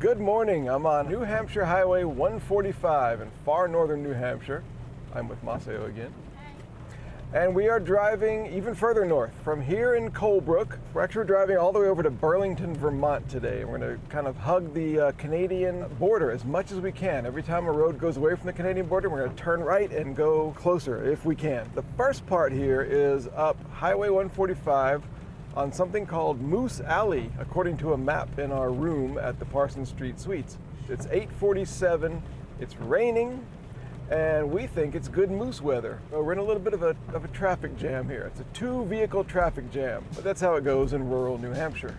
Good morning. I'm on New Hampshire Highway 145 in far northern New Hampshire. I'm with Maseo again. And we are driving even further north. From here in Colebrook, we're actually driving all the way over to Burlington, Vermont today. We're going to kind of hug the Canadian border as much as we can. Every time a road goes away from the Canadian border, we're going to turn right and go closer if we can. The first part here is up Highway 145 on something called Moose Alley, according to a map in our room at the Parsons Street Suites. It's 8:47, it's raining, and we think it's good moose weather. So we're in a little bit of a traffic jam here. It's a 2-vehicle traffic jam, but that's how it goes in rural New Hampshire.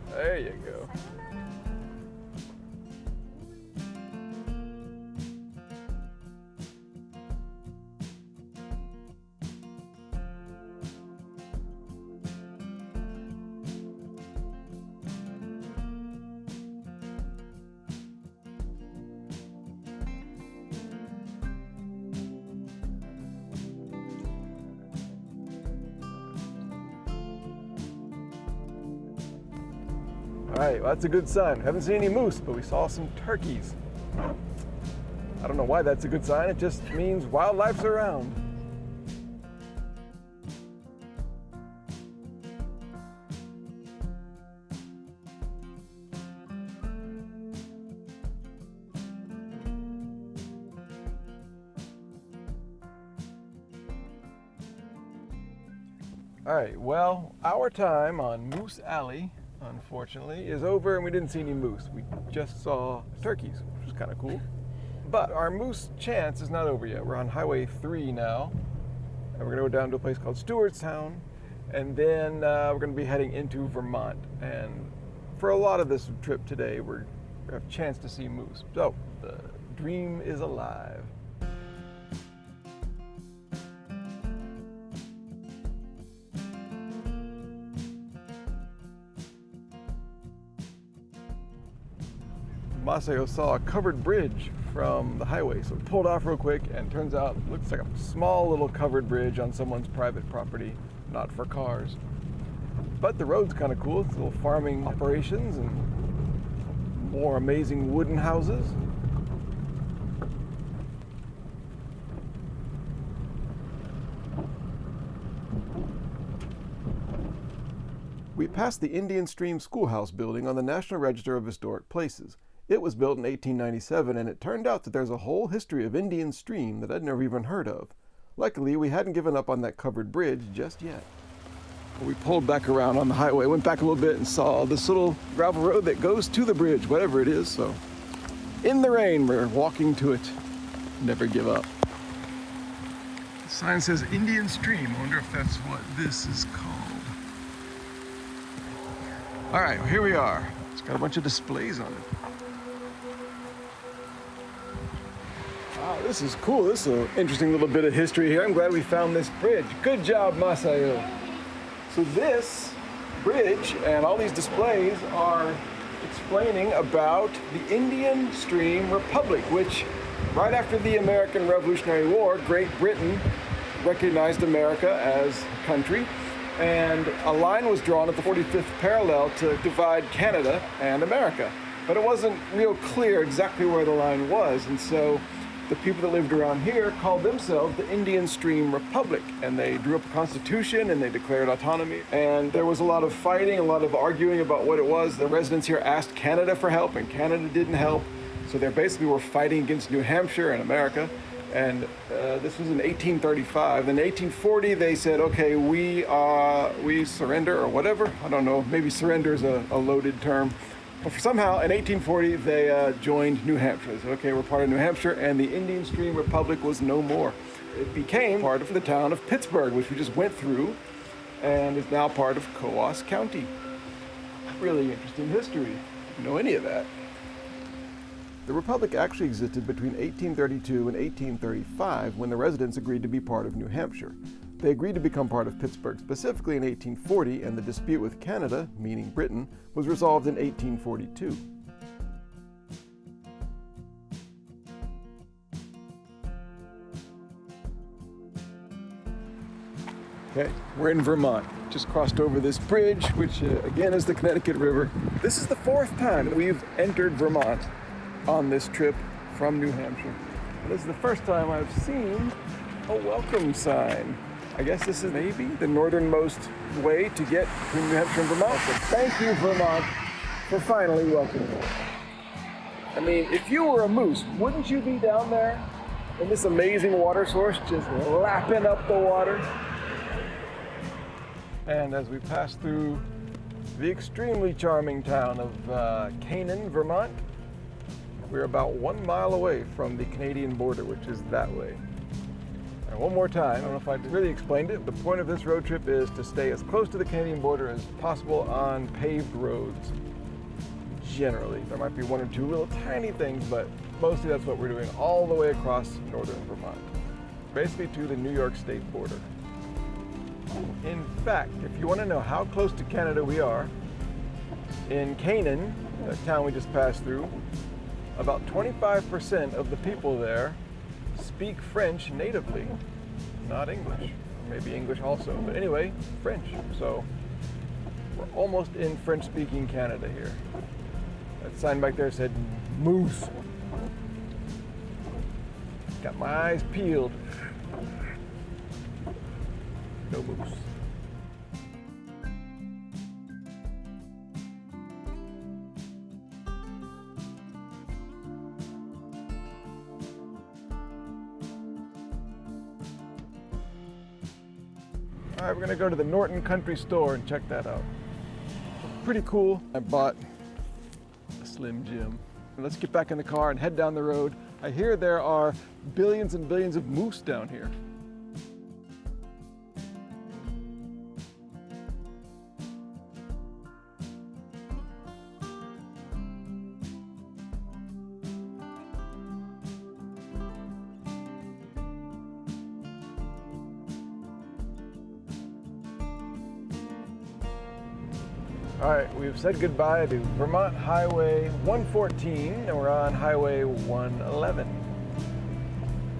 There you go. All right, well, that's a good sign. Haven't seen any moose, but we saw some turkeys. I don't know why that's a good sign. It just means wildlife's around. All right, well, our time on Moose Alley, unfortunately, is over, and we didn't see any moose. We just saw turkeys, which was kind of cool. But our moose chance is not over yet. We're on Highway 3 now, and we're gonna go down to a place called Stewartstown, and then we're gonna be heading into Vermont. And for a lot of this trip today, we're gonna have a chance to see moose. So the dream is alive. Maseo saw a covered bridge from the highway, so pulled off real quick, and turns out it looks like a small little covered bridge on someone's private property, not for cars. But the road's kind of cool. It's little farming operations and more amazing wooden houses. We passed the Indian Stream Schoolhouse building on the National Register of Historic Places. It was built in 1897, and it turned out that there's a whole history of Indian Stream that I'd never even heard of. Luckily, we hadn't given up on that covered bridge just yet. We pulled back around on the highway, went back a little bit, and saw this little gravel road that goes to the bridge, whatever it is. So, in the rain, we're walking to it. Never give up. The sign says Indian Stream. I wonder if that's what this is called. All right, here we are. It's got a bunch of displays on it. Wow, this is cool. This is an interesting little bit of history here. I'm glad we found this bridge. Good job, Maseo. So this bridge and all these displays are explaining about the Indian Stream Republic, which right after the American Revolutionary War, Great Britain recognized America as a country, and a line was drawn at the 45th parallel to divide Canada and America. But it wasn't real clear exactly where the line was, and so the people that lived around here called themselves the Indian Stream Republic, and they drew up a constitution and they declared autonomy. And there was a lot of fighting, a lot of arguing about what it was. The residents here asked Canada for help, and Canada didn't help. So they basically were fighting against New Hampshire and America. And this was in 1835. In 1840, they said, okay, we surrender, or whatever. I don't know, maybe surrender is a loaded term. But somehow, in 1840, they joined New Hampshire. They said, okay, we're part of New Hampshire, and the Indian Stream Republic was no more. It became part of the town of Pittsburg, which we just went through, and is now part of Coos County. Really interesting history. Didn't know any of that. The Republic actually existed between 1832 and 1835 when the residents agreed to be part of New Hampshire. They agreed to become part of Pittsburg specifically in 1840, and the dispute with Canada, meaning Britain, was resolved in 1842. Okay, we're in Vermont. Just crossed over this bridge, which again is the Connecticut River. This is the 4th time that we've entered Vermont on this trip from New Hampshire. And this is the first time I've seen a welcome sign. I guess this is maybe the northernmost way to get between New Hampshire and Vermont. So thank you, Vermont, for finally welcoming me. I mean, if you were a moose, wouldn't you be down there in this amazing water source just lapping up the water? And as we pass through the extremely charming town of Canaan, Vermont, we're about 1 mile away from the Canadian border, which is that way. And one more time, I don't know if I really explained it, the point of this road trip is to stay as close to the Canadian border as possible on paved roads. Generally, there might be one or two little tiny things, but mostly that's what we're doing all the way across northern Vermont, basically to the New York State border. In fact, if you want to know how close to Canada we are, in Canaan, the town we just passed through, about 25% of the people there speak French natively, not English. Maybe English also, but anyway, French. So we're almost in French-speaking Canada here. That sign back there said moose. Got my eyes peeled. No moose. All right, we're gonna go to the Norton Country Store and check that out. Pretty cool. I bought a Slim Jim. Let's get back in the car and head down the road. I hear there are billions and billions of moose down here. All right, we've said goodbye to Vermont Highway 114 and we're on Highway 111.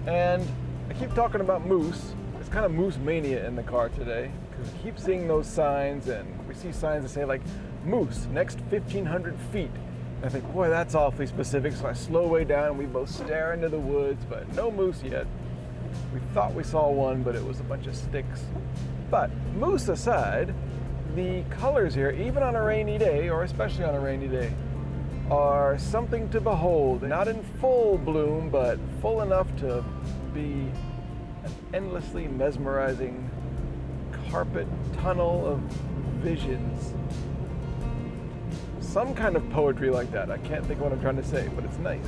And I keep talking about moose. It's kind of moose mania in the car today because we keep seeing those signs and we see signs that say like moose next 1,500 feet. And I think, boy, that's awfully specific. So I slow way down and we both stare into the woods, but no moose yet. We thought we saw one, but it was a bunch of sticks. But moose aside, the colors here, even on a rainy day, or especially on a rainy day, are something to behold. Not in full bloom, but full enough to be an endlessly mesmerizing carpet tunnel of visions. Some kind of poetry like that. I can't think of what I'm trying to say, but it's nice.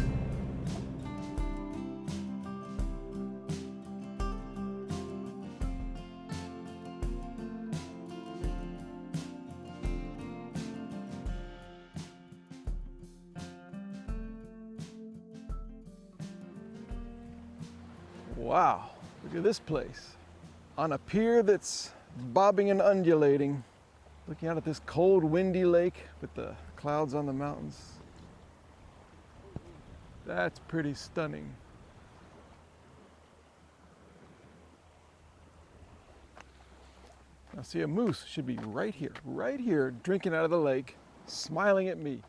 Wow, look at this place. On a pier that's bobbing and undulating, looking out at this cold, windy lake with the clouds on the mountains. That's pretty stunning. Now see, a moose should be right here, drinking out of the lake, smiling at me.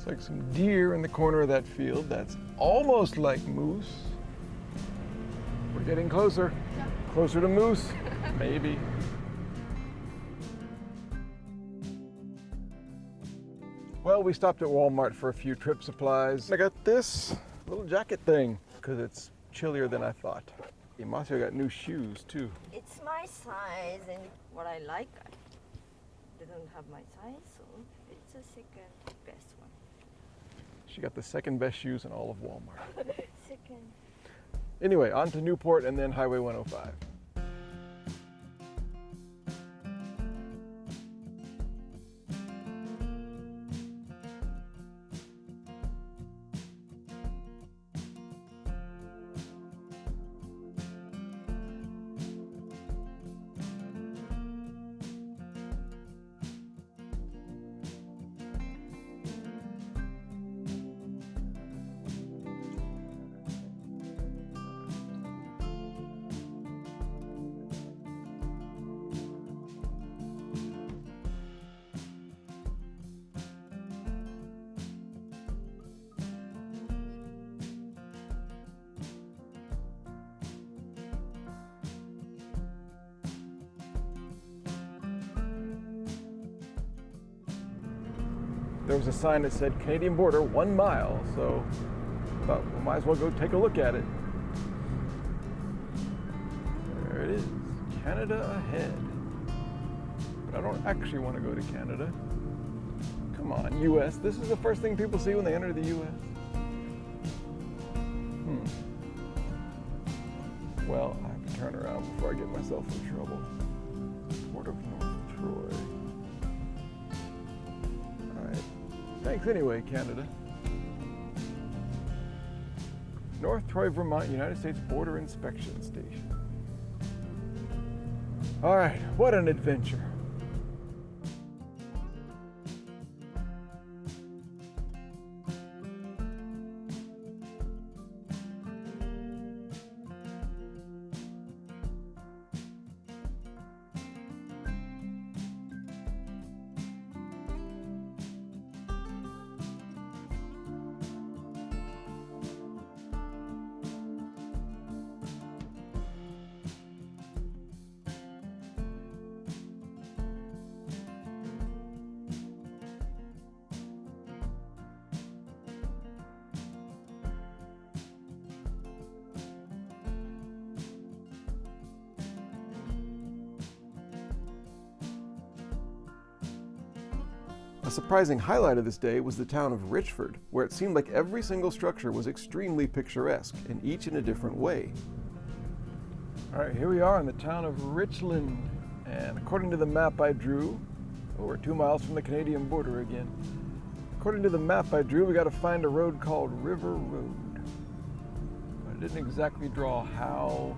Looks like some deer in the corner of that field. That's almost like moose. We're getting closer. Closer to moose, maybe. Well, we stopped at Walmart for a few trip supplies. I got this little jacket thing because it's chillier than I thought. Masio got new shoes too. It's my size and what I like. They don't have my size, so it's the second best one. She got the second best shoes in all of Walmart. Second. Anyway, on to Newport and then Highway 105. there was a sign that said Canadian border 1 mile, so I thought we might as well go take a look at it. There it is, Canada ahead. But I don't actually want to go to Canada. Come on, US. This is the first thing people see when they enter the US. Well, I have to turn around before I get myself in trouble. Port of North Troy. All right. Thanks anyway, Canada. North Troy, Vermont, United States Border Inspection Station. All right, what an adventure. A surprising highlight of this day was the town of Richford, where it seemed like every single structure was extremely picturesque, and each in a different way. All right, here we are in the town of Richland, and according to the map I drew, we're 2 miles from the Canadian border again. According to the map I drew, we got to find a road called River Road. But I didn't exactly draw how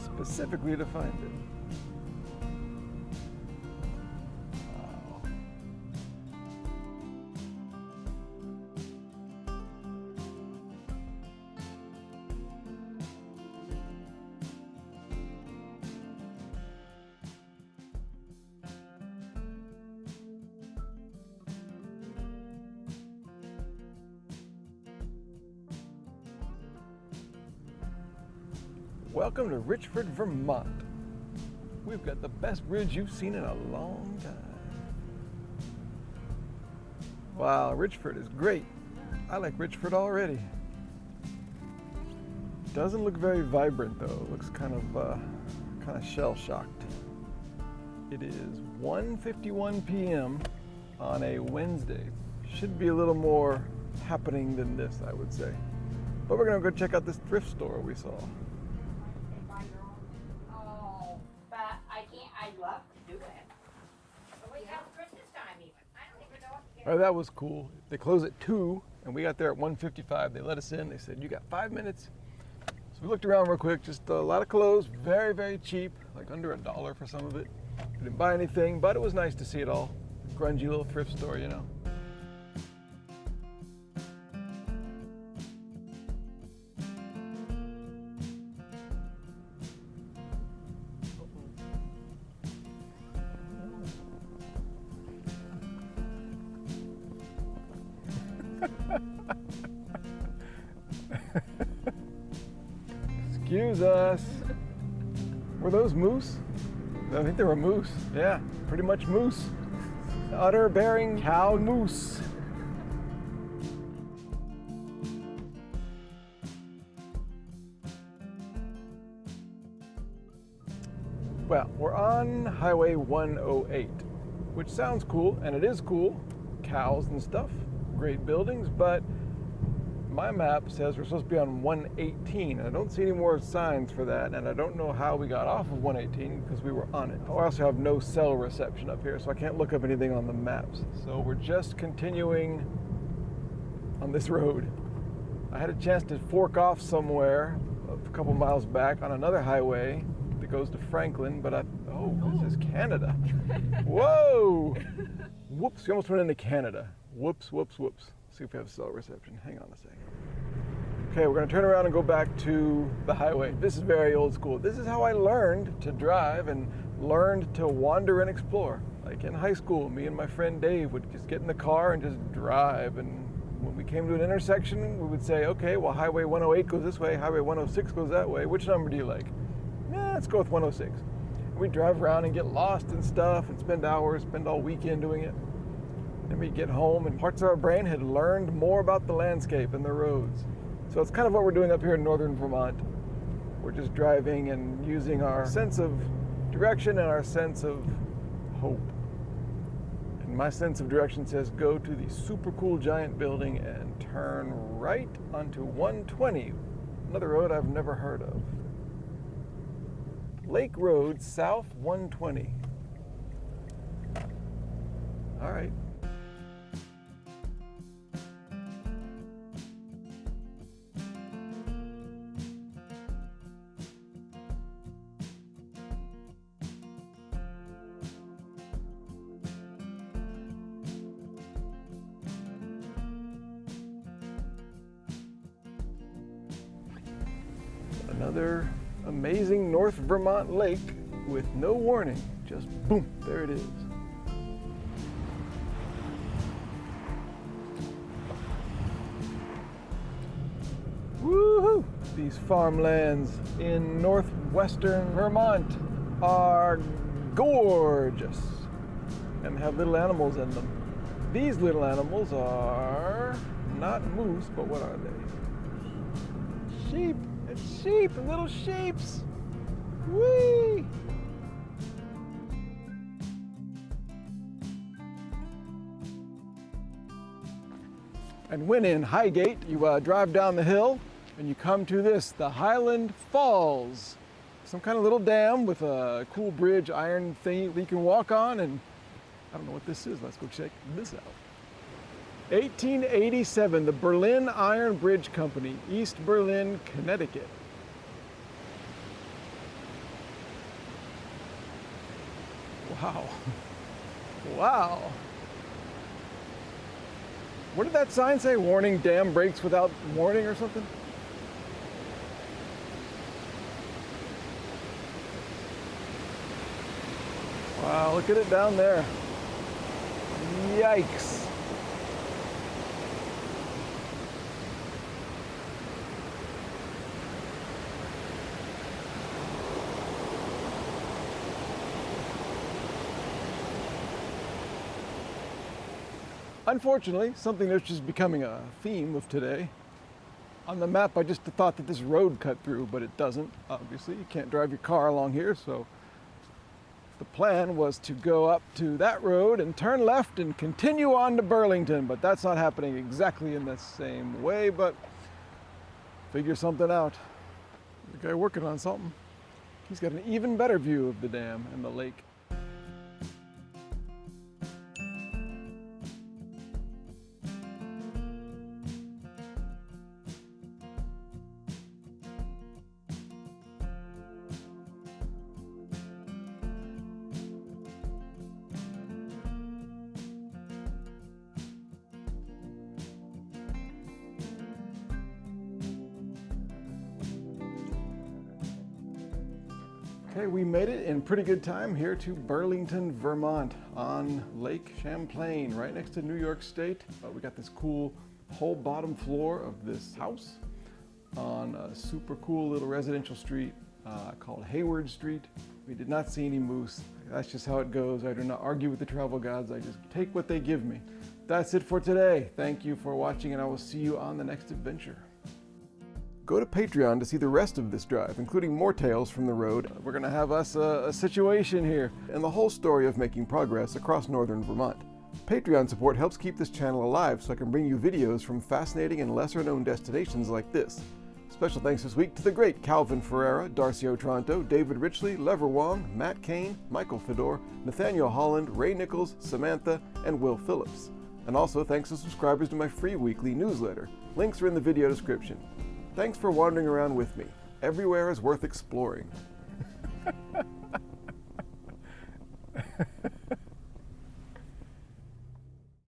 specifically to find it. Welcome to Richford, Vermont. We've got the best bridge you've seen in a long time. Wow, Richford is great. I like Richford already. Doesn't look very vibrant though. It looks kind of shell-shocked. It is 1:51 p.m. on a Wednesday. Should be a little more happening than this, I would say. But we're gonna go check out this thrift store we saw. All right, that was cool. They close at 2, and we got there at 1:55. They let us in. They said, you got 5 minutes. So we looked around real quick. Just a lot of clothes, very, very cheap, like under $1 for some of it. We didn't buy anything, but it was nice to see it all. Grungy little thrift store, you know. Excuse us. Were those moose? I think they were moose. Yeah, pretty much moose. Udder-bearing cow moose. Well, we're on Highway 108, which sounds cool, and it is cool. Cows and stuff, great buildings, but my map says we're supposed to be on 118, and I don't see any more signs for that, and I don't know how we got off of 118 because we were on it. I also have no cell reception up here, so I can't look up anything on the maps. So we're just continuing on this road. I had a chance to fork off somewhere a couple miles back on another highway that goes to Franklin, but this is Canada. Whoa! Whoops, we almost went into Canada. Whoops, whoops, whoops. See if we have cell reception. Hang on a second. Okay, we're going to turn around and go back to the highway. This is very old school. This is how I learned to drive and learned to wander and explore. Like in high school, me and my friend Dave would just get in the car and just drive. And when we came to an intersection, we would say, okay, well, Highway 108 goes this way, Highway 106 goes that way. Which number do you like? Let's go with 106. And we'd drive around and get lost and stuff and spend hours, spend all weekend doing it. Then we get home and parts of our brain had learned more about the landscape and the roads. So it's kind of what we're doing up here in northern Vermont. We're just driving and using our sense of direction and our sense of hope. And my sense of direction says go to the super cool giant building and turn right onto 120, another road I've never heard of. Lake Road, South 120. All right. Another amazing North Vermont lake with no warning. Just boom, there it is. Woohoo! These farmlands in northwestern Vermont are gorgeous and have little animals in them. These little animals are not moose, but what are they? Sheep. It's sheep, little sheeps. Whee! And when in Highgate, you drive down the hill and you come to this, the Highland Falls. Some kind of little dam with a cool bridge, iron thing that you can walk on, and I don't know what this is. Let's go check this out. 1887, the Berlin Iron Bridge Company, East Berlin, Connecticut. Wow. Wow. What did that sign say? Warning, dam breaks without warning or something? Wow, look at it down there. Yikes. Unfortunately, something that's just becoming a theme of today. On the map, I just thought that this road cut through, but it doesn't, obviously. You can't drive your car along here, so the plan was to go up to that road and turn left and continue on to Burlington, but that's not happening exactly in the same way, but figure something out. The guy working on something. He's got an even better view of the dam and the lake. Okay, we made it in pretty good time here to Burlington, Vermont on Lake Champlain, right next to New York State. We got this cool whole bottom floor of this house on a super cool little residential street called Hayward Street. We did not see any moose. That's just how it goes. I do not argue with the travel gods. I just take what they give me. That's it for today. Thank you for watching, and I will see you on the next adventure. Go to Patreon to see the rest of this drive, including more tales from the road. We're going to have us a situation here and the whole story of making progress across northern Vermont. Patreon support helps keep this channel alive so I can bring you videos from fascinating and lesser-known destinations like this. Special thanks this week to the great Calvin Ferreira, Darcy Otranto, David Richley, Lever Wong, Matt Kane, Michael Fedor, Nathaniel Holland, Ray Nichols, Samantha, and Will Phillips. And also thanks to subscribers to my free weekly newsletter. Links are in the video description. Thanks for wandering around with me. Everywhere is worth exploring.